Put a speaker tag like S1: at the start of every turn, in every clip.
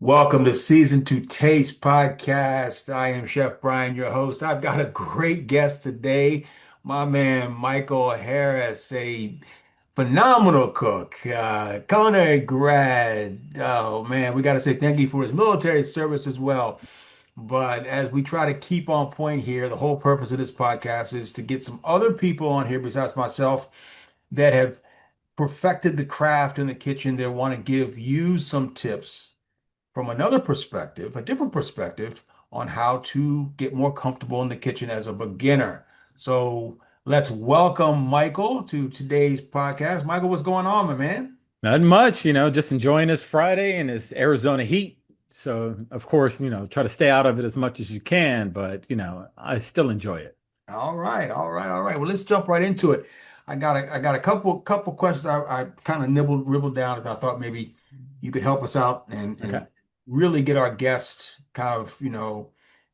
S1: Welcome to Season 2 Taste Podcast. I am Chef Brian, your host. I've got a great guest today, my man Michael Harris, a phenomenal cook, culinary grad. Oh man, we got to say thank you for his military service as well. But as we try to keep on point here, the whole purpose of this podcast is to get some other people on here besides myself that have perfected the craft in the kitchen. They want to give you some tips from another perspective, a different perspective on how to get more comfortable in the kitchen as a beginner. So let's welcome Michael to today's podcast. Michael, what's going on, my man?
S2: Not much, just enjoying this Friday and this Arizona heat. So, of course, try to stay out of it as much as you can, but, I still enjoy it.
S1: All right, all right, all right. Well, let's jump right into it. I got a couple questions I kind of ribbled down and I thought maybe you could help us out and
S2: Okay.
S1: really get our guests kind of,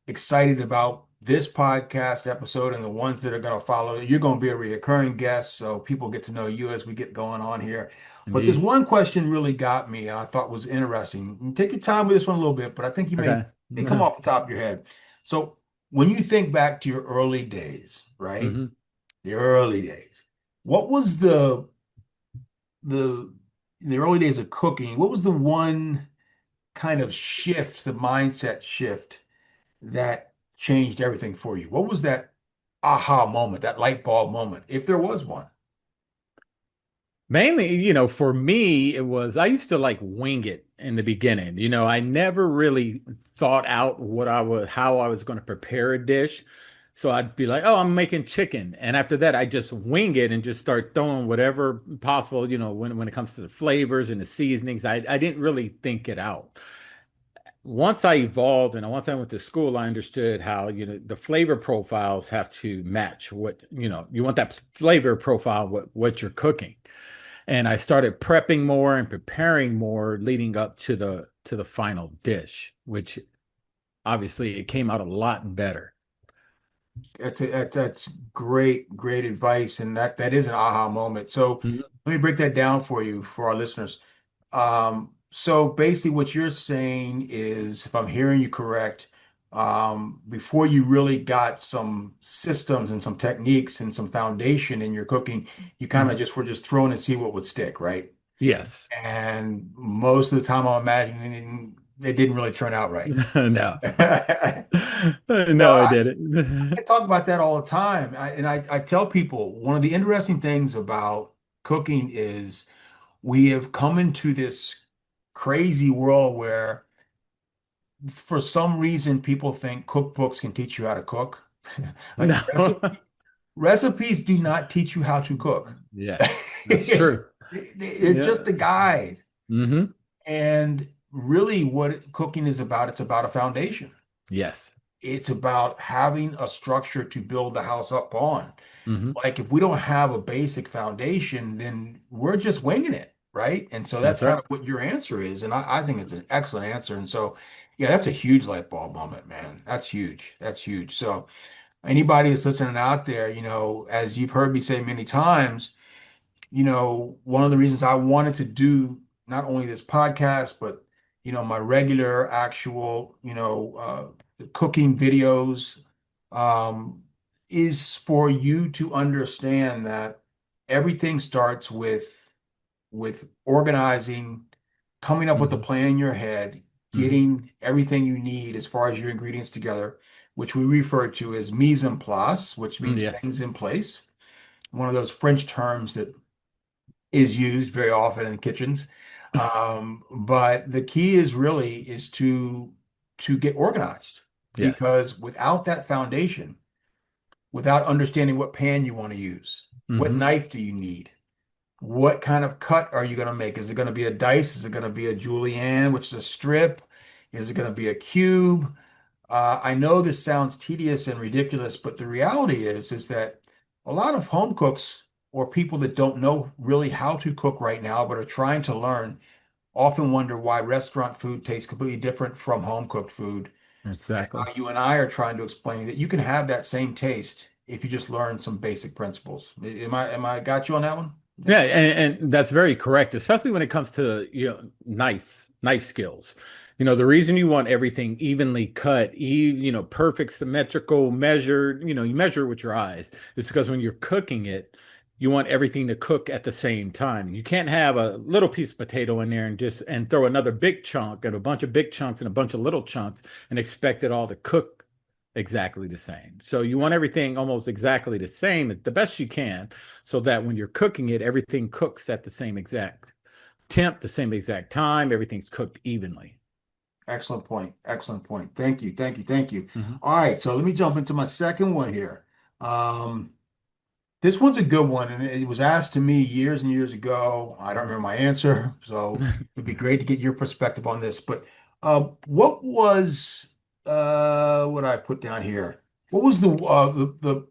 S1: excited about this podcast episode and the ones that are going to follow. You're going to be a recurring guest, so people get to know you as we get going on here. But this
S2: Indeed.
S1: one question really got me and I thought was interesting. You take your time with this one a little bit, but I think you
S2: Okay.
S1: may come off the top of your head. So when you think back to your early days, right?
S2: hmm
S1: The early days. What was the in the early days of cooking, what was the one kind of shift, the mindset shift that changed everything for you? What was that aha moment, that light bulb moment, if there was one?
S2: Mainly, for me, it was I used to like wing it in the beginning. I never really thought out how I was going to prepare a dish. So I'd be like, oh, I'm making chicken. And after that, I just wing it and just start throwing whatever possible, when it comes to the flavors and the seasonings. I didn't really think it out. Once I evolved and once I went to school, I understood how, the flavor profiles have to match you want that flavor profile, what you're cooking. And I started prepping more and preparing more leading up to the final dish, which obviously it came out a lot better.
S1: That's great advice, and that is an aha moment. So
S2: Mhm.
S1: let me break that down for you for our listeners. So basically, what you're saying is, if I'm hearing you correct, before you really got some systems and some techniques and some foundation in your cooking, you kind of
S2: Mhm.
S1: just were just throwing and see what would stick, right?
S2: Yes.
S1: And most of the time, I'm imagining it didn't really turn out right.
S2: No.
S1: No,
S2: No, I
S1: I
S2: didn't.
S1: talk about that all the time. I tell people one of the interesting things about cooking is we have come into this crazy world where for some reason people think cookbooks can teach you how to cook. Like
S2: No.
S1: recipes do not teach you how to cook.
S2: Yes, that's true.
S1: They're
S2: Yeah.
S1: just a guide.
S2: hmm
S1: And really what cooking is about, it's about a foundation.
S2: Yes.
S1: It's about having a structure to build the house up on.
S2: hmm
S1: Like if we don't have a basic foundation, then we're just winging it, right? And so that's
S2: That's
S1: kind
S2: right.
S1: of what your answer is. And I think it's an excellent answer. And so, yeah, that's a huge light bulb moment, man. That's huge. That's huge. So anybody that's listening out there, as you've heard me say many times, one of the reasons I wanted to do not only this podcast, but my regular actual, cooking videos, um, is for you to understand that everything starts with organizing, coming up with a
S2: hmm
S1: plan in your head,
S2: hmm
S1: getting everything you need as far as your ingredients together, which we refer to as mise en place, which means
S2: Yes.
S1: things in place. One of those French terms that is used very often in kitchens. But the key is really is to get organized
S2: Yes.
S1: because without that foundation, without understanding what pan you want to use, what
S2: hmm
S1: knife do you need, what kind of cut are you going to make? Is it going to be a dice? Is it going to be a julienne, which is a strip? Is it going to be a cube? I know this sounds tedious and ridiculous, but the reality is that a lot of home cooks or people that don't know really how to cook right now, but are trying to learn, often wonder why restaurant food tastes completely different from home cooked food. And
S2: Exactly.
S1: how you and I are trying to explain that you can have that same taste if you just learn some basic principles. Am I got you on that one?
S2: Yeah, and that's very correct, especially when it comes to knife skills. The reason you want everything evenly cut, perfect symmetrical measured, you measure it with your eyes, is because when you're cooking it, you want everything to cook at the same time. You can't have a little piece of potato in there and just and throw another big chunk and a bunch of big chunks and a bunch of little chunks and expect it all to cook exactly the same. So you want everything almost exactly the same, the best you can, so that when you're cooking it, everything cooks at the same exact temp, the same exact time, everything's cooked evenly.
S1: Excellent point. Excellent point. Thank you. Thank you. Thank you.
S2: Mhm.
S1: All right, so let me jump into my second one here. Um, this one's a good one, and it was asked to me years and years ago. I don't remember my answer, so it'd be great to get your perspective on this. But what was what I put down here? What was the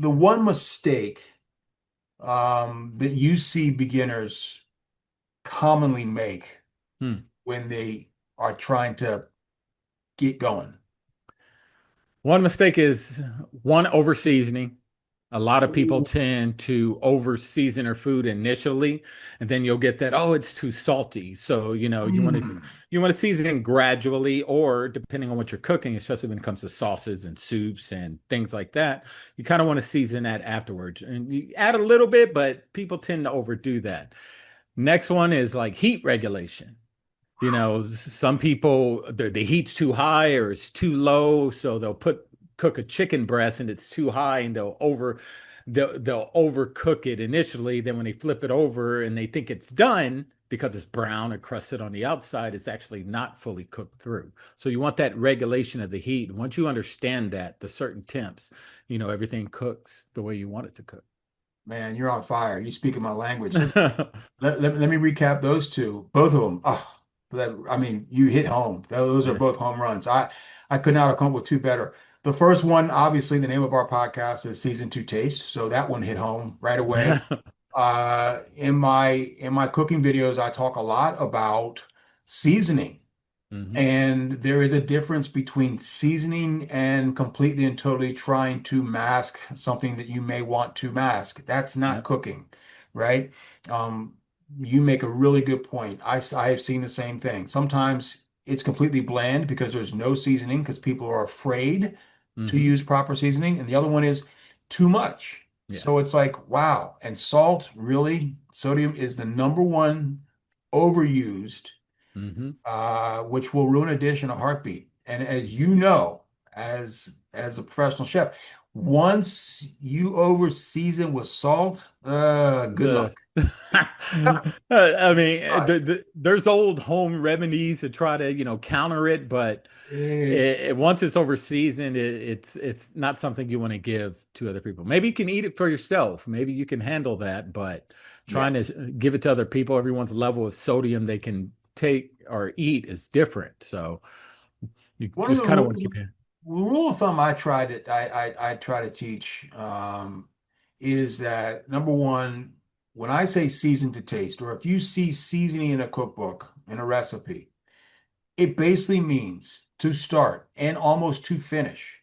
S1: one mistake that you see beginners commonly make
S2: Hmm.
S1: when they are trying to get going?
S2: One mistake is one over seasoning. A lot of people
S1: Ooh.
S2: tend to over season their food initially, and then you'll get that, oh, it's too salty. So,
S1: Mm.
S2: you want to season gradually, or depending on what you're cooking, especially when it comes to sauces and soups and things like that, you kind of want to season that afterwards. And you add a little bit, but people tend to overdo that. Next one is like heat regulation. Some people the heat's too high or it's too low, so they'll put cook a chicken breast and it's too high and they'll overcook it initially. Then when they flip it over and they think it's done because it's brown or crusted on the outside, it's actually not fully cooked through. So you want that regulation of the heat. Once you understand that, the certain temps, everything cooks the way you want it to cook.
S1: Man, you're on fire. You speaking my language. Let me recap those two, both of them. Oh, I mean, you hit home. Those are both home runs. I could not have come up with two better. The first one, obviously, the name of our podcast is Season Two Taste, so that one hit home right away. In my cooking videos, I talk a lot about seasoning.
S2: Hmm.
S1: And there is a difference between seasoning and completely and totally trying to mask something that you may want to mask. That's not
S2: Yep.
S1: cooking, right? Um, you make a really good point. I have seen the same thing. Sometimes it's completely bland because there's no seasoning because people are afraid to
S2: Hmm.
S1: use proper seasoning. And the other one is too much. So
S2: Yes.
S1: it's like, wow. And salt, really, sodium is the number one overused
S2: Hmm.
S1: which will ruin a dish in a heartbeat. And as you know, as a professional chef, once you over season with salt, good
S2: Uh,
S1: luck.
S2: I mean,
S1: Uh,
S2: there's old home remedies to try to, counter it, but
S1: eh,
S2: once it's over seasoned, it's not something you want to give to other people. Maybe you can eat it for yourself. Maybe you can handle that, but
S1: yeah.
S2: trying to give it to other people, everyone's level of sodium they can take or eat is different. So you
S1: One of
S2: just
S1: the
S2: kind of want to
S1: rules,
S2: keep it.
S1: rule of thumb I try to teach is that number one, when I say season to taste, or if you see seasoning in a cookbook, in a recipe, it basically means to start and almost to finish.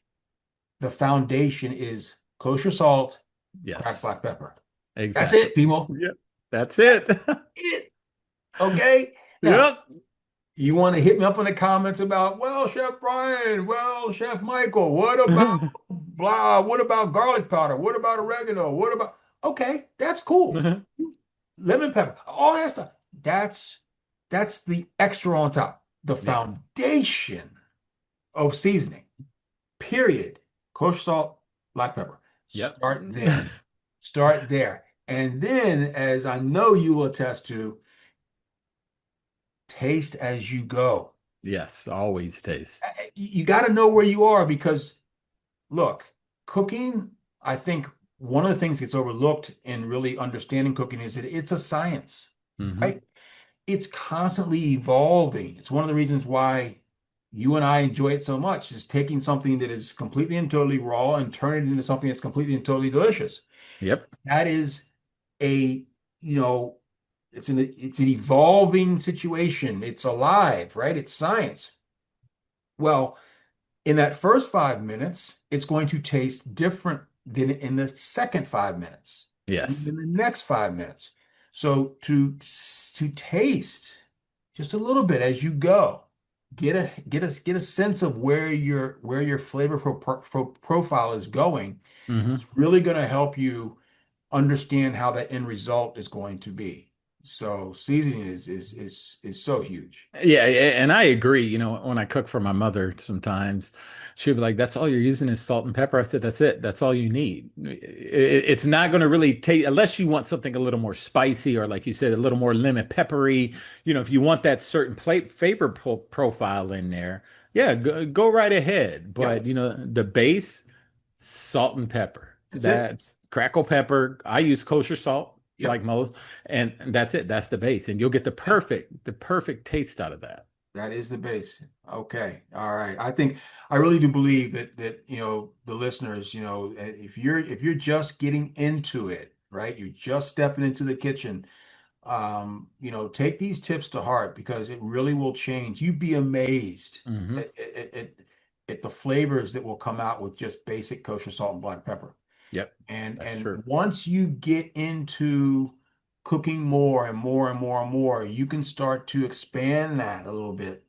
S1: The foundation is kosher salt, cracked
S2: Yes,
S1: black pepper. That's
S2: exactly.
S1: it, people.
S2: Yep, that's it.
S1: That's it. Okay. Now,
S2: Yep.
S1: you want to hit me up in the comments about, well, Chef Brian, well, Chef Michael, what about blah? What about garlic powder? What about oregano? What about, okay, that's cool. Lemon pepper, all that stuff. That's that's the extra on top. The
S2: Yes.
S1: foundation of seasoning, period. Kosher salt, black pepper.
S2: Yep.
S1: Start there. Start there. And then, as I know you will attest to, taste as you go.
S2: Yes, always taste.
S1: You got to know where you are because, look, cooking, I think one of the things that gets overlooked in really understanding cooking is that it's a science,
S2: Hmm.
S1: right? It's constantly evolving. It's one of the reasons why you and I enjoy it so much is taking something that is completely and totally raw and turn it into something that's completely and totally delicious.
S2: Yep.
S1: That is a, you know, it's an evolving situation. It's alive, right? It's science. Well, in that first 5 minutes, it's going to taste different than in the second 5 minutes, and
S2: Yes.
S1: in the next 5 minutes. So to taste just a little bit as you go, get a sense of where your flavor profile is going.
S2: Hmm.
S1: It's really going to help you understand how the end result is going to be. So seasoning is so huge.
S2: Yeah, yeah, and I agree. When I cook for my mother, sometimes she'll be like, "That's all you're using is salt and pepper." I said, "That's it. That's all you need. It's not going to really take unless you want something a little more spicy or, like you said, a little more lemon peppery. If you want that certain plate flavor profile in there, yeah, go right ahead.
S1: Yep,
S2: But the base, salt and pepper.
S1: that's it.
S2: That's crackle pepper. I use kosher salt,
S1: Yep,
S2: like most, and that's it. That's the base, and you'll get
S1: that's it.
S2: the perfect taste out of that.
S1: That is the base. Okay. All right. I really do believe that the listeners, if you're just getting into it, right? You're just stepping into the kitchen. Take these tips to heart because it really will change. You'd be amazed
S2: Hmm.
S1: at the flavors that will come out with just basic kosher salt and black pepper.
S2: Yep,
S1: And
S2: that's
S1: and
S2: true.
S1: once you get into cooking more and more and more and more, you can start to expand that a little bit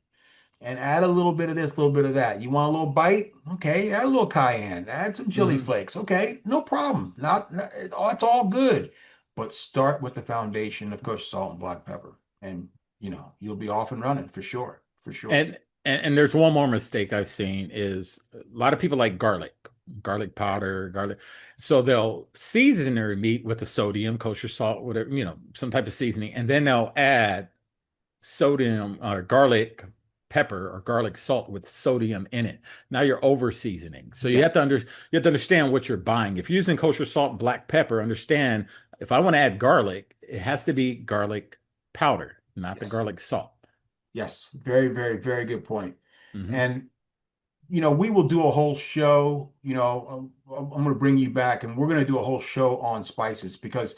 S1: and add a little bit of this, a little bit of that. You want a little bite? Okay, add a little cayenne, add some chili
S2: Hmm.
S1: flakes. Okay, no problem. It's all good. But start with the foundation of kosher salt and black pepper, and you'll be off and running for sure, for sure.
S2: And there's one more mistake I've seen is a lot of people like garlic powder, garlic. So they'll season their meat with the sodium, kosher salt, whatever, some type of seasoning, and then they'll add sodium or garlic pepper or garlic salt with sodium in it. Now you're over seasoning. So
S1: Yes,
S2: you have to understand what you're buying. If you're using kosher salt, black pepper, understand if I want to add garlic, it has to be garlic powder, not the
S1: yes,
S2: garlic salt.
S1: yes. Very, very, very good point.
S2: Hmm.
S1: And we will do a whole show. I'm going to bring you back, and we're going to do a whole show on spices because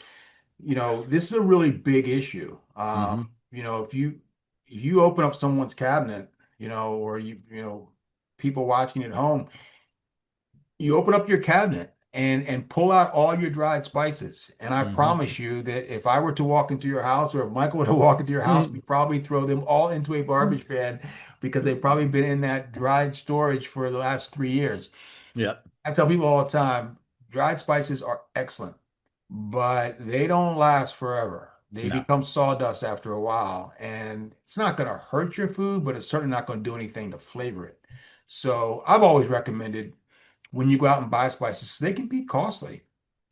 S1: this is a really big issue.
S2: Hmm.
S1: If you open up someone's cabinet, or people watching at home, you open up your cabinet and pull out all your dried spices. And I
S2: Hmm.
S1: promise you that if I were to walk into your house or if Michael were to walk into your house, we'd probably throw them all into a garbage can because they've probably been in that dried storage for the last 3 years.
S2: Yeah.
S1: I tell people all the time, dried spices are excellent, but they don't last forever. They
S2: No.
S1: become sawdust after a while, and it's not going to hurt your food, but it's certainly not going to do anything to flavor it. So I've always recommended when you go out and buy spices, they can be costly,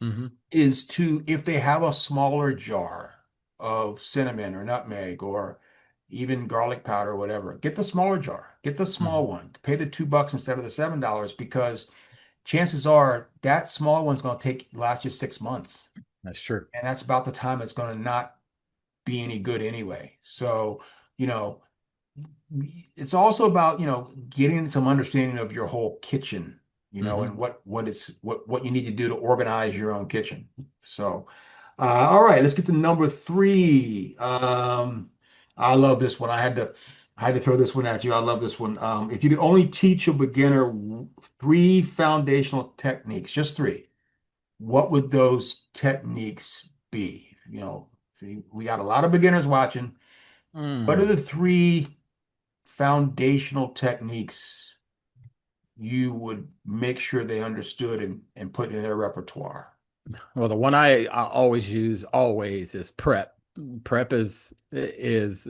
S2: Hmm.
S1: is to, if they have a smaller jar of cinnamon or nutmeg or even garlic powder or whatever, get the smaller jar, get the small
S2: Hmm.
S1: one, pay the $2 instead of the $7 because chances are that small one's going to last you 6 months.
S2: That's true.
S1: And that's about the time it's going to not be any good anyway. So, you know, it's also about, getting some understanding of your whole kitchen, and
S2: Hmm.
S1: what you need to do to organize your own kitchen. So, all right, let's get to number three. I love this one. I had to throw this one at you. I love this one. If you could only teach a beginner three foundational techniques, just three, what would those techniques be? We got a lot of beginners watching. What are the
S2: Mm.
S1: three foundational techniques you would make sure they understood and put in their repertoire?
S2: Well, the one I always use always is prep. Prep is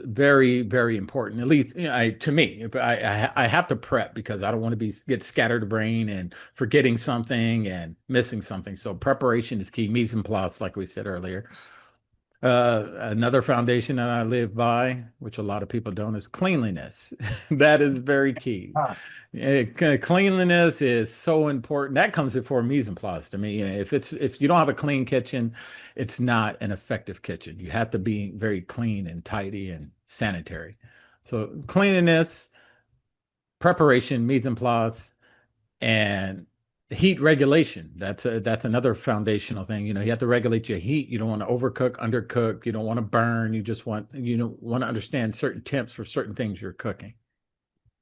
S2: very, very important. At least to me, I have to prep because I don't want to get scattered brain and forgetting something and missing something. So preparation is key. Mise en place, like we said earlier. Another foundation that I live by, which a lot of people don't, is cleanliness. That is very key.
S1: Ah,
S2: Cleanliness is so important. That comes before mise en place to me. If you don't have a clean kitchen, it's not an effective kitchen. You have to be very clean and tidy and sanitary. So cleanliness, preparation, mise en place, and heat regulation. That's another foundational thing. You have to regulate your heat. You don't want to overcook, undercook. You don't want to burn. You want to understand certain temps for certain things you're cooking.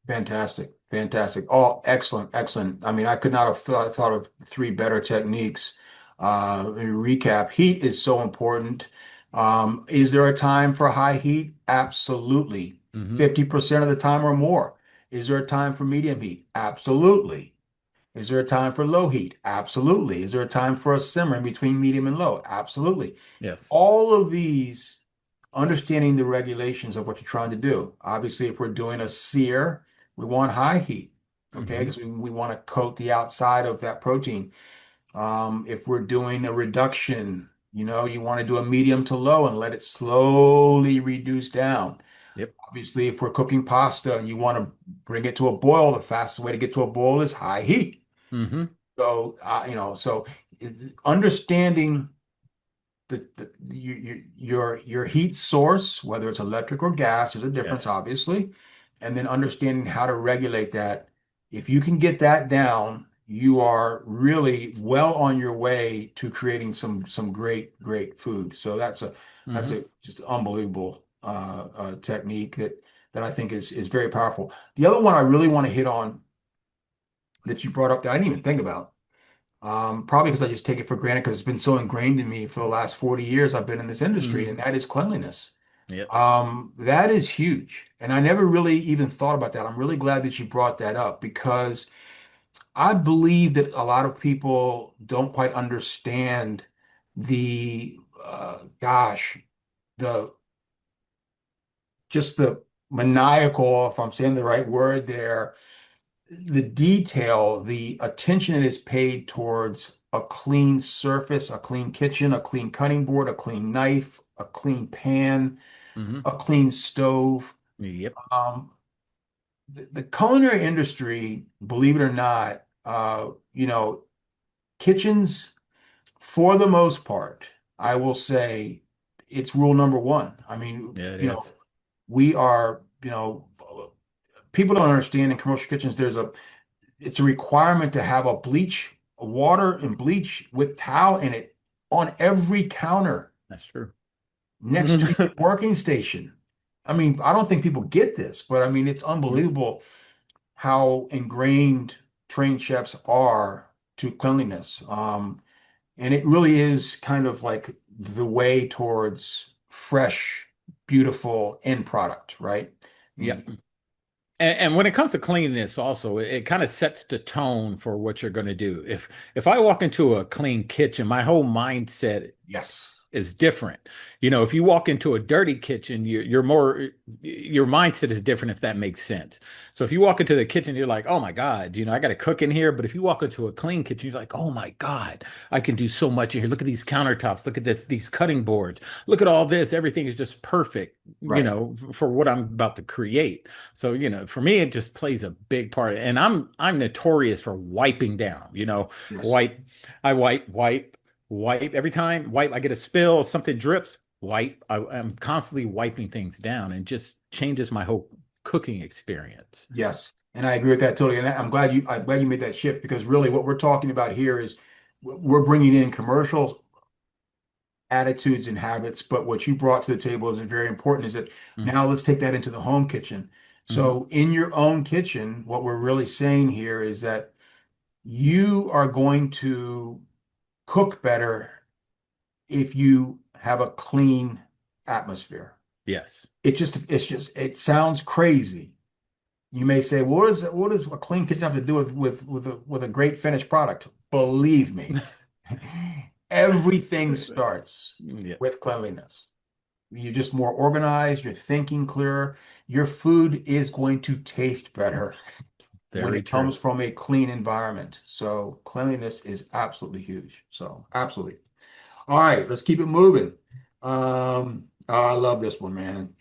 S1: fantastic, fantastic. Oh, excellent, excellent. I mean, I could not have thought of three better techniques. Let me recap. Heat is so important. Is there a time for high heat? Absolutely.
S2: Hmm.
S1: 50% of the time or more. Is there a time for medium heat? Absolutely. Is there a time for low heat? Absolutely. Is there a time for a simmer in between medium and low? Absolutely.
S2: Yes.
S1: All of these, understanding the regulations of what you're trying to do. Obviously, if we're doing a sear, we want high heat, okay?
S2: Hmm.
S1: Because we want to coat the outside of that protein. If we're doing a reduction, you want to do a medium to low and let it slowly reduce down.
S2: Yep.
S1: Obviously, if we're cooking pasta and you want to bring it to a boil, the fastest way to get to a boil is high heat.
S2: Hmm.
S1: So understanding your heat source, whether it's electric or gas, there's a difference,
S2: Yes.
S1: obviously, and then understanding how to regulate that. If you can get that down, you are really well on your way to creating some great food. So that's
S2: Hmm.
S1: a just unbelievable technique that I think is very powerful. The other one I really want to hit on that you brought up that I didn't even think about. Probably because I just take it for granted because it's been so ingrained in me for the last 40 years I've been in this industry, and
S2: Hmm.
S1: that is cleanliness.
S2: Yep.
S1: That is huge. And I never really even thought about that. I'm really glad that you brought that up because I believe that a lot of people don't quite understand gosh, the just the maniacal, if I'm saying the right word there, the detail, the attention that is paid towards a clean surface, a clean kitchen, a clean cutting board, a clean knife, a clean pan,
S2: Hmm.
S1: a clean stove.
S2: Yep.
S1: Um, the culinary industry, believe it or not, kitchens, for the most part, I will say it's rule number one. I mean,
S2: Yeah, it is.
S1: we are, people don't understand in commercial kitchens, it's a requirement to have a water and bleach with towel in it on every counter
S2: That's true.
S1: next to your working station. I mean, I don't think people get this, but I mean, it's
S2: Mhm.
S1: unbelievable how ingrained trained chefs are to cleanliness. And it really is kind of like the way towards fresh, beautiful end product, right? I mean,
S2: Yep. And when it comes to cleanliness, also, it kind of sets the tone for what you're going to do. If I walk into a clean kitchen, my whole mindset
S1: yes,
S2: is different. If you walk into a dirty kitchen, you're more, your mindset is different, if that makes sense. So if you walk into the kitchen, you're like, oh my God, I got to cook in here. But if you walk into a clean kitchen, you're like, oh my God, I can do so much in here. Look at these countertops. Look at these cutting boards. Look at all this. Everything is just perfect,
S1: right.
S2: for what I'm about to create. So, for me, it just plays a big part. And I'm notorious for wiping down,
S1: Yes.
S2: wipe, I wipe every time, wipe, I get a spill, something drips, wipe. I'm constantly wiping things down and just changes my whole cooking experience.
S1: Yes, and I agree with that totally. And I'm glad you made that shift because really what we're talking about here is we're bringing in commercial attitudes and habits, but what you brought to the table is very important is that
S2: Mm-hmm.
S1: now let's take that into the home kitchen.
S2: Hmm.
S1: So in your own kitchen, what we're really saying here is that you are going to cook better if you have a clean atmosphere.
S2: Yes.
S1: It sounds crazy. You may say, well, what does a clean kitchen have to do with a great finished product? Believe me, everything starts
S2: Yeah.
S1: with cleanliness. You're just more organized, you're thinking clearer. Your food is going to taste better when
S2: Very
S1: it
S2: true.
S1: comes from a clean environment. So cleanliness is absolutely huge. So absolutely. All right, let's keep it moving. Oh, I love this one, man.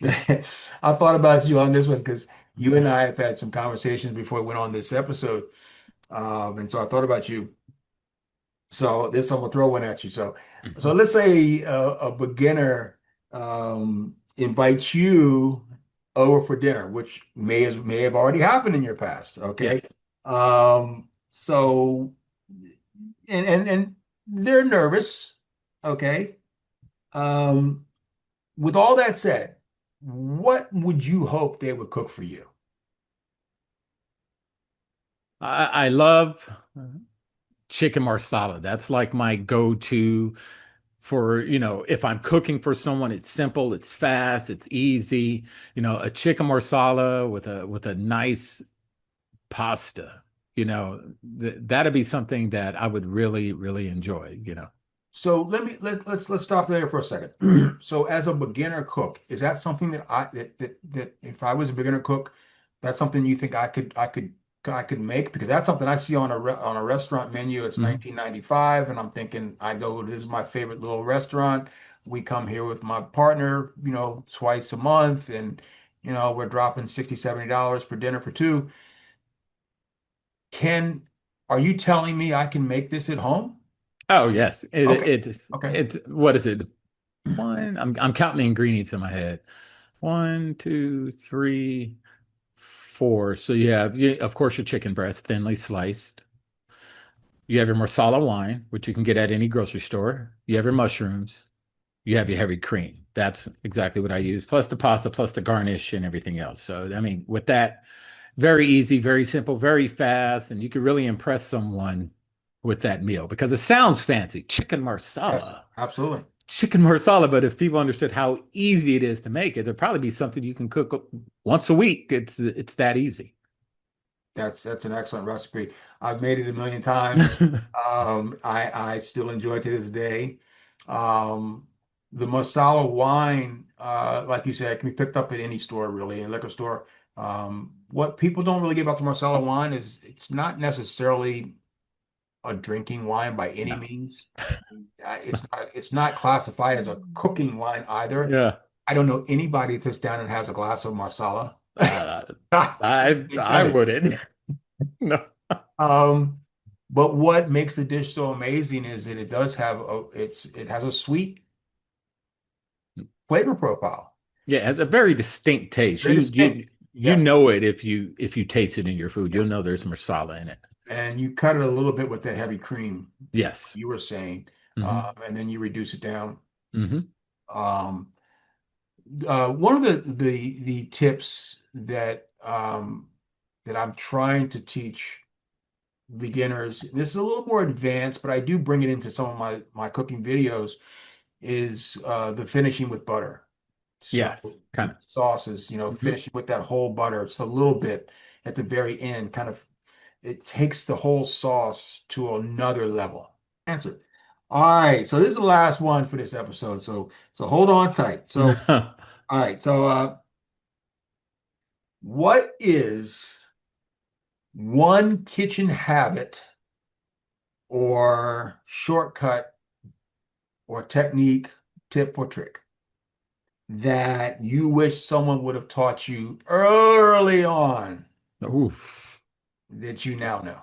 S1: I thought about you on this one because you and I have had some conversations before we went on this episode. And so I thought about you. So this I'm gonna throw one at you. So
S2: Mhm.
S1: let's say a beginner invites you over for dinner, which may have already happened in your past. Okay.
S2: Yes.
S1: So and they're nervous. Okay. Um, with all that said, what would you hope they would cook for you?
S2: I love chicken marsala. That's like my go-to for, if I'm cooking for someone, it's simple, it's fast, it's easy. A chicken marsala with a nice pasta. That'd be something that I would really, really enjoy, you know.
S1: So let's stop there for a second. So as a beginner cook, is that something that if I was a beginner cook, that's something you think I could make? Because that's something I see on a restaurant menu. It's
S2: Mhm.
S1: 1995, and I'm thinking I go, this is my favorite little restaurant. We come here with my partner, twice a month, and we're dropping 60, $70 for dinner for two. Can Are you telling me I can make this at home?
S2: Oh yes.
S1: Okay. Okay.
S2: It's what is it? I'm counting the ingredients in my head. One, two, three, four. So of course, your chicken breast, thinly sliced. You have your Marsala wine, which you can get at any grocery store. You have your mushrooms. You have your heavy cream. That's exactly what I use, plus the pasta, plus the garnish and everything else. So, I mean, with that, very easy, very simple, very fast, and you can really impress someone with that meal because it sounds fancy, chicken
S1: Yes,
S2: marsala.
S1: absolutely.
S2: Chicken marsala, but if people understood how easy it is to make, it'd probably be something you can cook once a week. It's that easy.
S1: That's an excellent recipe. I've made it a million times. I still enjoy it to this day. Um, the Masala wine, like you said, can be picked up at any store, really, a liquor store. What people don't really get about the Marsala wine is it's not necessarily a drinking wine by any
S2: No.
S1: means. It's not classified as a cooking wine either.
S2: Yeah.
S1: I don't know anybody that sits down and has a glass of Marsala.
S2: Uh,
S1: They've
S2: I
S1: done it.
S2: wouldn't. No.
S1: Um, but what makes the dish so amazing is that it has a sweet flavor profile.
S2: Yeah, it has a very distinct taste.
S1: Very distinct.
S2: You
S1: Yes.
S2: know it if you taste it in your food.
S1: Yeah.
S2: You'll know there's marsala in it.
S1: And you cut it a little bit with that heavy cream
S2: Yes.
S1: you were saying,
S2: Hmm.
S1: and then you reduce it down.
S2: Hmm.
S1: Um, one of the tips that I'm trying to teach beginners, this is a little more advanced, but I do bring it into some of my cooking videos, is the finishing with butter. So
S2: Yes, kind
S1: with
S2: of.
S1: sauces,
S2: Hmm.
S1: finishing with that whole butter, just a little bit at the very end, kind of it takes the whole sauce to another level. Answer. All right, so this is the last one for this episode. So hold on tight. So all right, so what is one kitchen habit or shortcut or technique, tip or trick that you wish someone would have taught you early on
S2: Ooh.
S1: that you now know?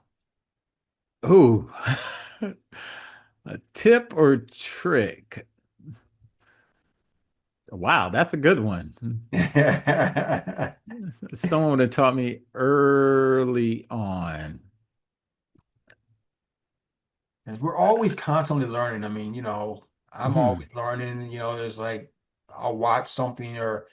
S2: Ooh. A tip or trick? Wow, that's a good one. Someone would have taught me early on.
S1: 'Cause we're always constantly learning. I mean, I'm
S2: Hmm.
S1: always learning. There's like I'll watch something or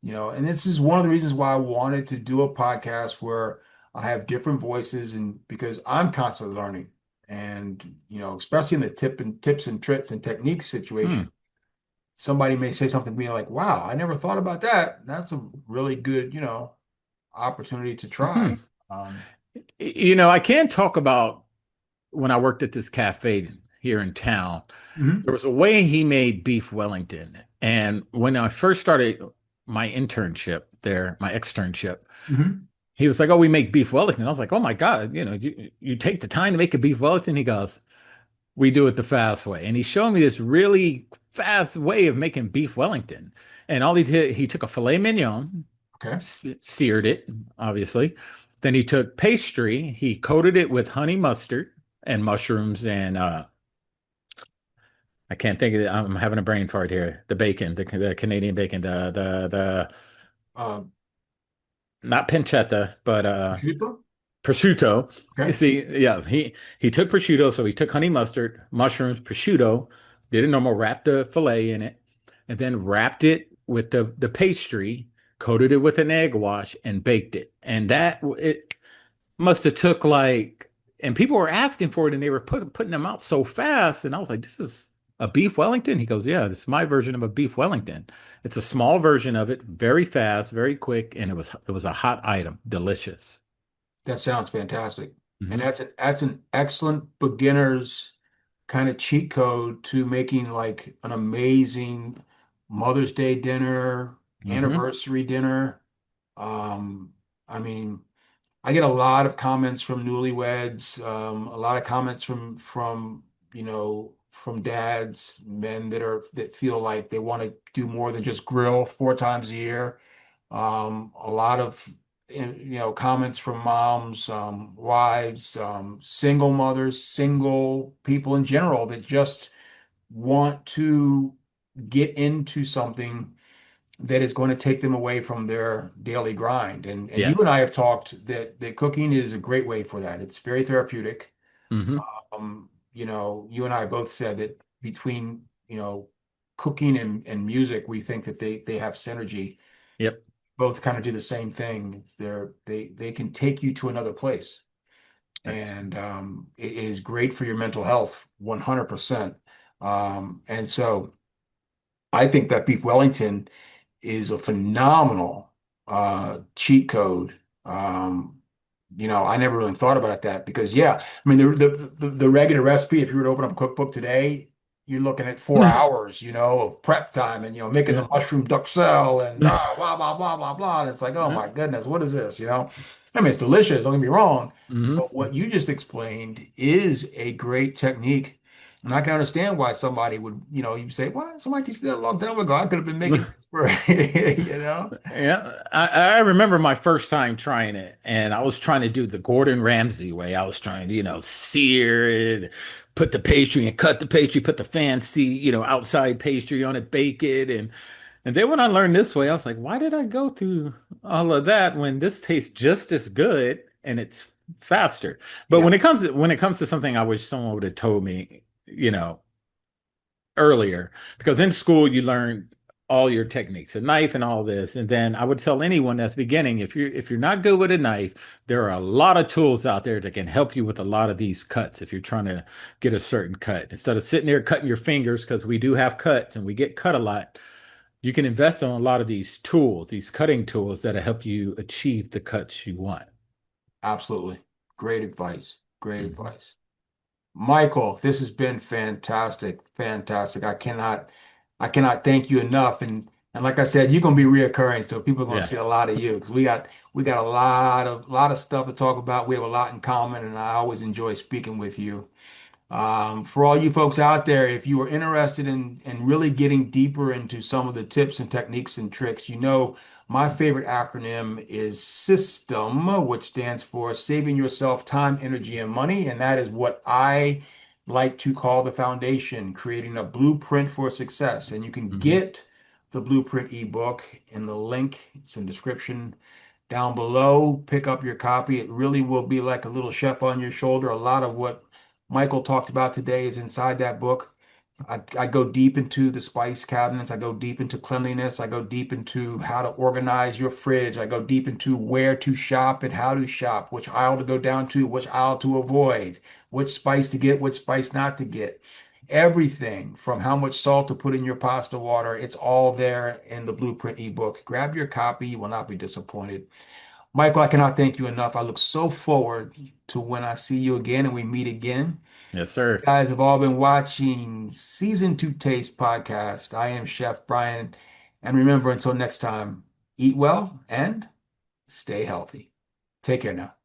S1: and this is one of the reasons why I wanted to do a podcast where I have different voices and because I'm constantly learning. And, especially in the tips and tricks and techniques situation,
S2: Hmm.
S1: somebody may say something to me like, wow, I never thought about that. That's a really good, opportunity to try.
S2: Hmm.
S1: Um,
S2: I can't talk about when I worked at this cafe here in town.
S1: mhm,
S2: There was a way he made beef Wellington. And when I first started my internship there, my externship,
S1: mhm.
S2: he was like, "Oh, we make beef Wellington." I was like, "Oh my God, you take the time to make a beef Wellington?" He goes, "We do it the fast way." And he showed me this really fast way of making beef Wellington. And all he did, he took a filet mignon,
S1: Okay.
S2: seared it, obviously. Then he took pastry, he coated it with honey mustard and mushrooms and I can't think of it. I'm having a brain fart here. The bacon, the Canadian bacon, the
S1: Uh,
S2: not pancetta, but
S1: prosciutto?
S2: prosciutto. You
S1: Okay.
S2: see, yeah, he took prosciutto, so he took honey mustard, mushrooms, prosciutto, did a normal, wrapped the fillet in it, and then wrapped it with the pastry, coated it with an egg wash, and baked it. And that it must have took like, and people were asking for it, and they were putting them out so fast, and I was like, "This is a beef Wellington." He goes, "Yeah, this is my version of a beef Wellington. It's a small version of it, very fast, very quick, and it was a hot item, delicious."
S1: That sounds fantastic. And
S2: Hmm.
S1: that's an excellent beginner's kind of cheat code to making like an amazing Mother's Day dinner,
S2: Hmm.
S1: anniversary dinner. Um, I mean, I get a lot of comments from newlyweds, a lot of comments from from dads, men that feel like they want to do more than just grill 4 times a year. A lot of comments from moms, wives, single mothers, single people in general that just want to get into something that is going to take them away from their daily grind. And you and
S2: Yes.
S1: I have talked that cooking is a great way for that. It's very therapeutic.
S2: Hmm.
S1: You and I both said that between, cooking and music, we think that they have synergy.
S2: Yep.
S1: Both kind of do the same thing. They can take you to another place.
S2: That's
S1: And it is great for your mental health, 100%. And so I think that beef Wellington is a phenomenal cheat code. Um, I never really thought about that because, yeah, I mean, the regular recipe, if you were to open up a cookbook today, you're looking at 4 hours, of prep time and, making the
S2: yeah.
S1: mushroom duxelle and blah, blah, blah, blah, blah. And it's like, oh
S2: Yeah.
S1: my goodness, what is this? I mean, it's delicious, don't get me wrong,
S2: Hmm.
S1: but what you just explained is a great technique. And I can understand why somebody would, you say, why did somebody teach me that a long time ago? I could have been making this for, you know?
S2: Yeah, I remember my first time trying it, and I was trying to do the Gordon Ramsay way. I was trying to, sear it, put the pastry and cut the pastry, put the fancy, outside pastry on it, bake it, and then when I learned this way, I was like, why did I go through all of that when this tastes just as good and it's faster? But
S1: Yeah,
S2: when it comes to something I wish someone would have told me, earlier, because in school you learn all your techniques, a knife and all this. And then I would tell anyone that's beginning, if you're not good with a knife, there are a lot of tools out there that can help you with a lot of these cuts if you're trying to get a certain cut. Instead of sitting there cutting your fingers, because we do have cuts and we get cut a lot, you can invest on a lot of these tools, these cutting tools that'll help you achieve the cuts you want.
S1: absolutely. Great advice. Great
S2: Mhm.
S1: advice. Michael, this has been fantastic. Fantastic. I cannot thank you enough. And like I said, you're gonna be reoccurring, so people are gonna
S2: Yeah.
S1: see a lot of you because we got a lot of stuff to talk about. We have a lot in common, and I always enjoy speaking with you. For all you folks out there, if you are interested in really getting deeper into some of the tips and techniques and tricks, my favorite acronym is SYSTEM, which stands for Saving Yourself Time, Energy, and Money. And that is what I like to call the foundation, creating a blueprint for success. And you can
S2: Hmm.
S1: get the blueprint ebook in the link. It's in the description down below. Pick up your copy. It really will be like a little chef on your shoulder. A lot of what Michael talked about today is inside that book. I go deep into the spice cabinets. I go deep into cleanliness. I go deep into how to organize your fridge. I go deep into where to shop and how to shop, which aisle to go down to, which aisle to avoid, which spice to get, which spice not to get. Everything from how much salt to put in your pasta water, it's all there in the Blueprint ebook. Grab your copy. You will not be disappointed. Michael, I cannot thank you enough. I look so forward to when I see you again and we meet again.
S2: Yes,
S1: You
S2: sir.
S1: guys have all been watching Season 2 Taste Podcast. I am Chef Brian. And remember, until next time, eat well and stay healthy. Take care now.